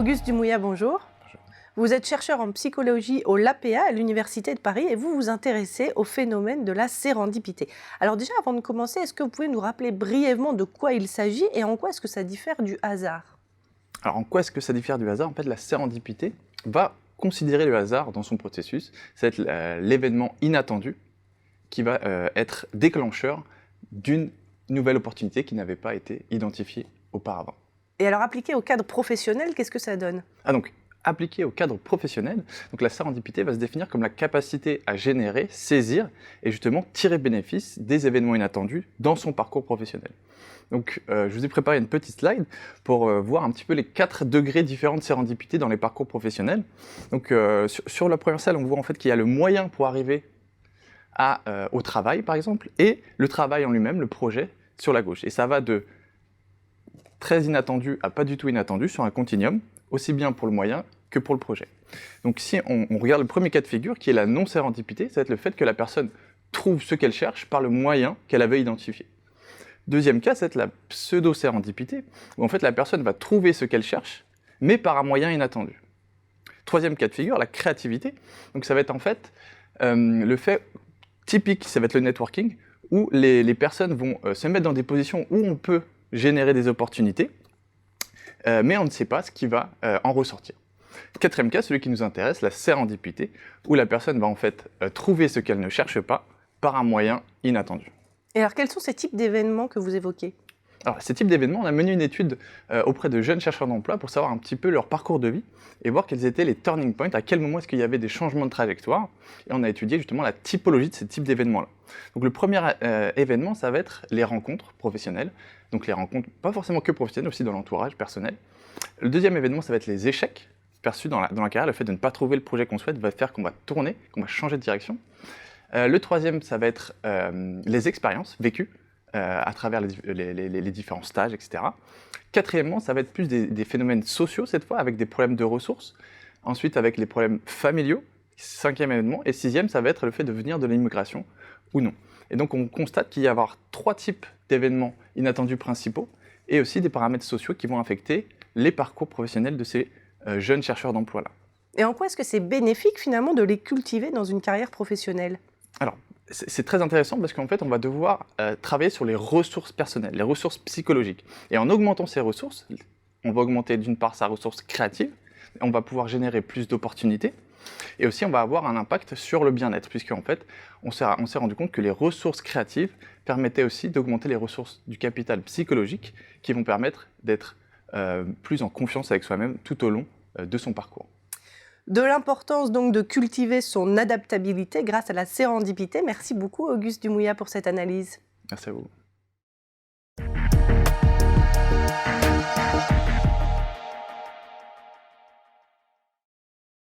Auguste Dumouya, bonjour. Bonjour. Vous êtes chercheur en psychologie au LAPEA à l'Université de Paris et vous vous intéressez au phénomène de la sérendipité. Alors déjà, avant de commencer, est-ce que vous pouvez nous rappeler brièvement de quoi il s'agit et en quoi est-ce que ça diffère du hasard? Alors en quoi est-ce que ça diffère du hasard? En fait, la sérendipité va considérer le hasard dans son processus. Ça va être l'événement inattendu qui va être déclencheur d'une nouvelle opportunité qui n'avait pas été identifiée auparavant. Et alors, appliqué au cadre professionnel, qu'est-ce que ça donne? Donc, appliqué au cadre professionnel, donc la sérendipité va se définir comme la capacité à générer, saisir et justement tirer bénéfice des événements inattendus dans son parcours professionnel. Donc, je vous ai préparé une petite slide pour voir un petit peu les 4 degrés différents de sérendipité dans les parcours professionnels. Donc, sur la première salle, on voit en fait qu'il y a le moyen pour arriver au travail, par exemple, et le travail en lui-même, le projet, sur la gauche. Et ça va de très inattendu à pas du tout inattendu sur un continuum, aussi bien pour le moyen que pour le projet. Donc si on regarde le premier cas de figure, qui est la non-sérendipité, ça va être le fait que la personne trouve ce qu'elle cherche par le moyen qu'elle avait identifié. Deuxième cas, ça va être la pseudo-sérendipité, où en fait la personne va trouver ce qu'elle cherche, mais par un moyen inattendu. Troisième cas de figure, la créativité. Donc ça va être en fait le fait typique, ça va être le networking, où les personnes vont se mettre dans des positions où on peut générer des opportunités, mais on ne sait pas ce qui va en ressortir. Quatrième cas, celui qui nous intéresse, la sérendipité, où la personne va en fait trouver ce qu'elle ne cherche pas par un moyen inattendu. Et alors, quels sont ces types d'événements que vous évoquez? Alors, ces types d'événements, on a mené une étude auprès de jeunes chercheurs d'emploi pour savoir un petit peu leur parcours de vie et voir quels étaient les turning points, à quel moment est-ce qu'il y avait des changements de trajectoire. Et on a étudié justement la typologie de ces types d'événements-là. Donc, le premier événement, ça va être les rencontres professionnelles. Donc, les rencontres, pas forcément que professionnelles, aussi dans l'entourage personnel. Le deuxième événement, ça va être les échecs perçus dans la carrière. Le fait de ne pas trouver le projet qu'on souhaite va faire qu'on va tourner, qu'on va changer de direction. Le troisième, ça va être les expériences vécues à travers les différents stages, etc. Quatrièmement, ça va être plus des phénomènes sociaux cette fois, avec des problèmes de ressources. Ensuite, avec les problèmes familiaux. Cinquième événement. Et sixième, ça va être le fait de venir de l'immigration ou non. Et donc, on constate qu'il y a 3 types d'événements inattendus principaux et aussi des paramètres sociaux qui vont affecter les parcours professionnels de ces jeunes chercheurs d'emploi-là. Et en quoi est-ce que c'est bénéfique finalement de les cultiver dans une carrière professionnelle? Alors, c'est très intéressant parce qu'en fait, on va devoir travailler sur les ressources personnelles, les ressources psychologiques. Et en augmentant ces ressources, on va augmenter d'une part sa ressource créative, on va pouvoir générer plus d'opportunités, et aussi on va avoir un impact sur le bien-être, puisqu'en fait, on s'est rendu compte que les ressources créatives permettaient aussi d'augmenter les ressources du capital psychologique qui vont permettre d'être plus en confiance avec soi-même tout au long de son parcours. De l'importance donc de cultiver son adaptabilité grâce à la sérendipité. Merci beaucoup Auguste Dumouya pour cette analyse. Merci à vous.